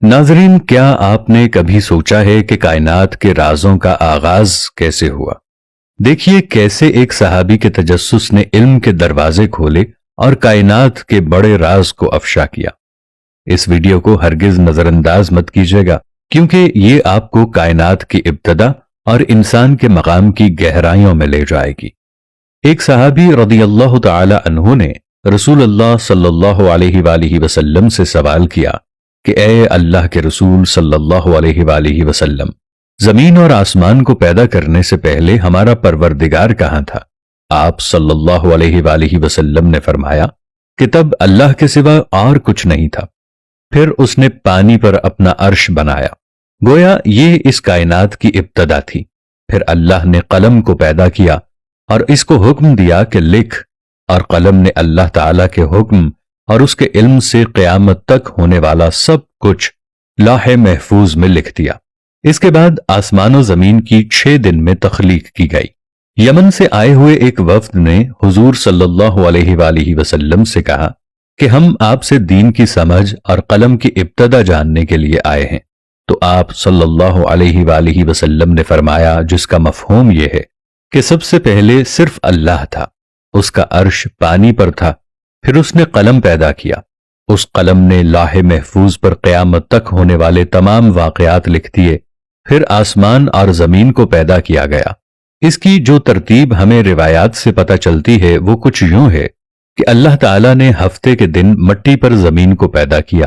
ناظرین، کیا آپ نے کبھی سوچا ہے کہ کائنات کے رازوں کا آغاز کیسے ہوا؟ دیکھیے کیسے ایک صحابی کے تجسس نے علم کے دروازے کھولے اور کائنات کے بڑے راز کو افشا کیا۔ اس ویڈیو کو ہرگز نظر انداز مت کیجیے گا، کیونکہ یہ آپ کو کائنات کی ابتدا اور انسان کے مقام کی گہرائیوں میں لے جائے گی۔ ایک صحابی رضی اللہ تعالی عنہ نے رسول اللہ صلی اللہ علیہ وآلہ وسلم سے سوال کیا کہ اے اللہ کے رسول صلی اللہ علیہ وآلہ وسلم، زمین اور آسمان کو پیدا کرنے سے پہلے ہمارا پروردگار کہاں تھا؟ آپ صلی اللہ علیہ وآلہ وسلم نے فرمایا کہ تب اللہ کے سوا اور کچھ نہیں تھا، پھر اس نے پانی پر اپنا عرش بنایا، گویا یہ اس کائنات کی ابتدا تھی۔ پھر اللہ نے قلم کو پیدا کیا اور اس کو حکم دیا کہ لکھ، اور قلم نے اللہ تعالیٰ کے حکم اور اس کے علم سے قیامت تک ہونے والا سب کچھ لوح محفوظ میں لکھ دیا۔ اس کے بعد آسمان و زمین کی 6 دن میں تخلیق کی گئی۔ یمن سے آئے ہوئے ایک وفد نے حضور صلی اللہ علیہ وآلہ وسلم سے کہا کہ ہم آپ سے دین کی سمجھ اور قلم کی ابتدا جاننے کے لیے آئے ہیں، تو آپ صلی اللہ علیہ وآلہ وسلم نے فرمایا، جس کا مفہوم یہ ہے کہ سب سے پہلے صرف اللہ تھا، اس کا عرش پانی پر تھا، پھر اس نے قلم پیدا کیا، اس قلم نے لوح محفوظ پر قیامت تک ہونے والے تمام واقعات لکھ دیے، پھر آسمان اور زمین کو پیدا کیا گیا۔ اس کی جو ترتیب ہمیں روایات سے پتہ چلتی ہے وہ کچھ یوں ہے کہ اللہ تعالیٰ نے ہفتے کے دن مٹی پر زمین کو پیدا کیا۔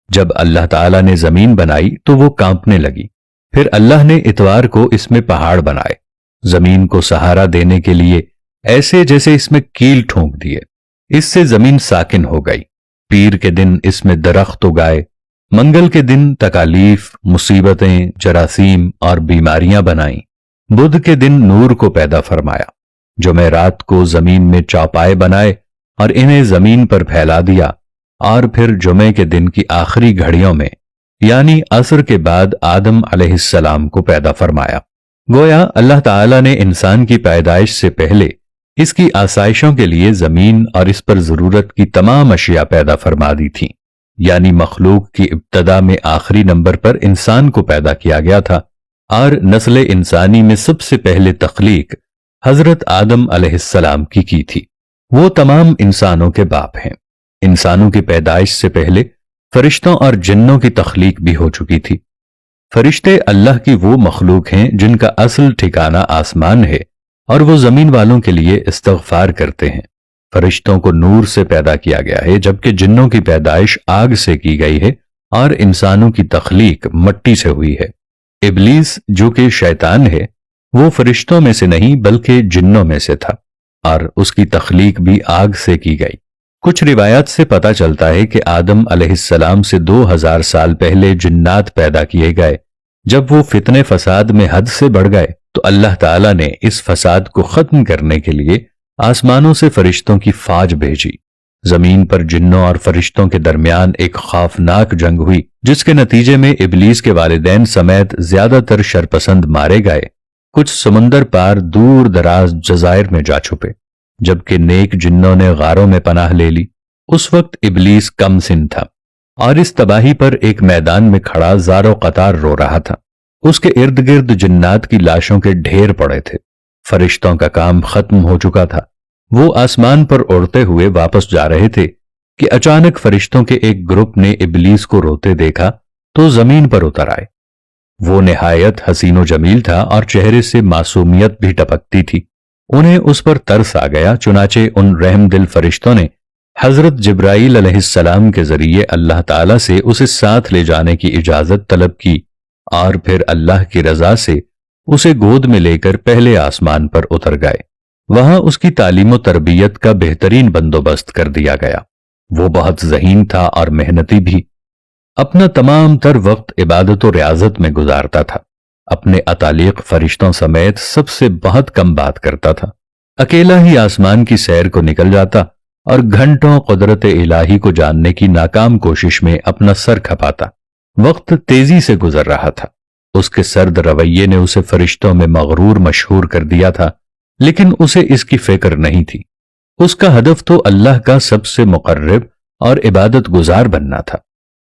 جب اللہ تعالیٰ نے زمین بنائی تو وہ کانپنے لگی، پھر اللہ نے اتوار کو اس میں پہاڑ بنائے، زمین کو سہارا دینے کے لیے ایسے جیسے اس میں کیل ٹھونک دیے، اس سے زمین ساکن ہو گئی۔ پیر کے دن اس میں درخت اگائے، منگل کے دن تکالیف، مصیبتیں، جراثیم اور بیماریاں بنائیں، بدھ کے دن نور کو پیدا فرمایا، جمعرات کو زمین میں چوپائے بنائے اور انہیں زمین پر پھیلا دیا، اور پھر جمعے کے دن کی آخری گھڑیوں میں یعنی عصر کے بعد آدم علیہ السلام کو پیدا فرمایا۔ گویا اللہ تعالیٰ نے انسان کی پیدائش سے پہلے اس کی آسائشوں کے لیے زمین اور اس پر ضرورت کی تمام اشیاء پیدا فرما دی تھی، یعنی مخلوق کی ابتدا میں آخری نمبر پر انسان کو پیدا کیا گیا تھا، اور نسل انسانی میں سب سے پہلے تخلیق حضرت آدم علیہ السلام کی تھی۔ وہ تمام انسانوں کے باپ ہیں۔ انسانوں کی پیدائش سے پہلے فرشتوں اور جنوں کی تخلیق بھی ہو چکی تھی۔ فرشتے اللہ کی وہ مخلوق ہیں جن کا اصل ٹھکانہ آسمان ہے، اور وہ زمین والوں کے لیے استغفار کرتے ہیں۔ فرشتوں کو نور سے پیدا کیا گیا ہے، جبکہ جنوں کی پیدائش آگ سے کی گئی ہے اور انسانوں کی تخلیق مٹی سے ہوئی ہے۔ ابلیس جو کہ شیطان ہے، وہ فرشتوں میں سے نہیں بلکہ جنوں میں سے تھا، اور اس کی تخلیق بھی آگ سے کی گئی۔ کچھ روایات سے پتہ چلتا ہے کہ آدم علیہ السلام سے 2000 سال پہلے جنات پیدا کیے گئے۔ جب وہ فتنے فساد میں حد سے بڑھ گئے تو اللہ تعالیٰ نے اس فساد کو ختم کرنے کے لیے آسمانوں سے فرشتوں کی فوج بھیجی۔ زمین پر جنوں اور فرشتوں کے درمیان ایک خوفناک جنگ ہوئی، جس کے نتیجے میں ابلیس کے والدین سمیت زیادہ تر شرپسند مارے گئے۔ کچھ سمندر پار دور دراز جزائر میں جا چھپے، جبکہ نیک جنوں نے غاروں میں پناہ لے لی۔ اس وقت ابلیس کم سن تھا اور اس تباہی پر ایک میدان میں کھڑا زار و قطار رو رہا تھا۔ اس کے ارد گرد جنات کی لاشوں کے ڈھیر پڑے تھے۔ فرشتوں کا کام ختم ہو چکا تھا، وہ آسمان پر اڑتے ہوئے واپس جا رہے تھے کہ اچانک فرشتوں کے ایک گروپ نے ابلیس کو روتے دیکھا تو زمین پر اتر آئے۔ وہ نہایت حسین و جمیل تھا اور چہرے سے معصومیت بھی ٹپکتی تھی۔ انہیں اس پر ترس آ گیا، چنانچہ ان رحم دل فرشتوں نے حضرت جبرائیل علیہ السلام کے ذریعے اللہ تعالیٰ سے اسے ساتھ لے جانے کی اجازت طلب کی، اور پھر اللہ کی رضا سے اسے گود میں لے کر پہلے آسمان پر اتر گئے۔ وہاں اس کی تعلیم و تربیت کا بہترین بندوبست کر دیا گیا۔ وہ بہت ذہین تھا اور محنتی بھی، اپنا تمام تر وقت عبادت و ریاضت میں گزارتا تھا، اپنے اتالیق فرشتوں سمیت سب سے بہت کم بات کرتا تھا، اکیلا ہی آسمان کی سیر کو نکل جاتا اور گھنٹوں قدرت الہی کو جاننے کی ناکام کوشش میں اپنا سر کھپاتا۔ وقت تیزی سے گزر رہا تھا، اس کے سرد رویے نے اسے فرشتوں میں مغرور مشہور کر دیا تھا، لیکن اسے اس کی فکر نہیں تھی۔ اس کا ہدف تو اللہ کا سب سے مقرب اور عبادت گزار بننا تھا۔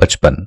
55।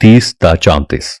30-34।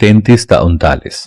33-39।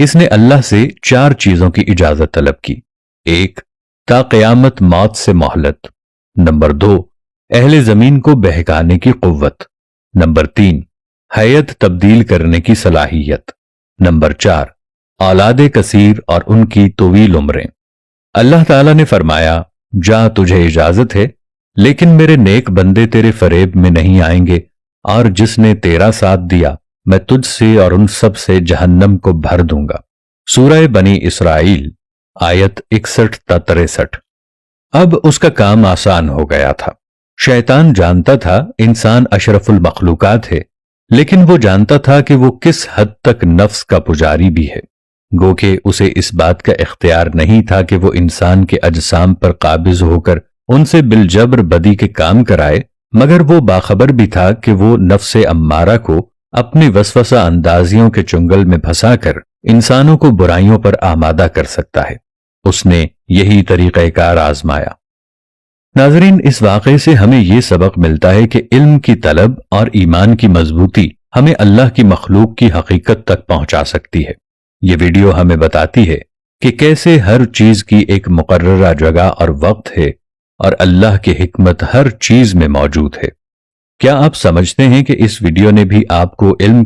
اس نے اللہ سے 4 چیزوں کی اجازت طلب کی۔ 1 تا قیامت موت سے مہلت، نمبر 2 اہل زمین کو بہکانے کی قوت، نمبر 3 حیت تبدیل کرنے کی صلاحیت، نمبر 4 اولاد کثیر اور ان کی طویل عمریں۔ اللہ تعالیٰ نے فرمایا، جا تجھے اجازت ہے، لیکن میرے نیک بندے تیرے فریب میں نہیں آئیں گے، اور جس نے تیرا ساتھ دیا میں تجھ سے اور ان سب سے جہنم کو بھر دوں گا۔ سورہ بنی اسرائیل آیت 61 تا 63۔ اب اس کا کام آسان ہو گیا تھا۔ شیطان جانتا تھا انسان اشرف المخلوقات ہے، لیکن وہ جانتا تھا کہ وہ کس حد تک نفس کا پجاری بھی ہے، گو کہ اسے اس بات کا اختیار نہیں تھا کہ وہ انسان کے اجسام پر قابض ہو کر ان سے بالجبر بدی کے کام کرائے، مگر وہ باخبر بھی تھا کہ وہ نفس امارہ کو اپنی وسوسہ اندازیوں کے چنگل میں پھنسا کر انسانوں کو برائیوں پر آمادہ کر سکتا ہے۔ اس نے یہی طریقہ کار آزمایا۔ ناظرین، اس واقعے سے ہمیں یہ سبق ملتا ہے کہ علم کی طلب اور ایمان کی مضبوطی ہمیں اللہ کی مخلوق کی حقیقت تک پہنچا سکتی ہے۔ یہ ویڈیو ہمیں بتاتی ہے کہ کیسے ہر چیز کی ایک مقررہ جگہ اور وقت ہے، اور اللہ کی حکمت ہر چیز میں موجود ہے۔ کیا آپ سمجھتے ہیں کہ اس ویڈیو نے بھی آپ کو علم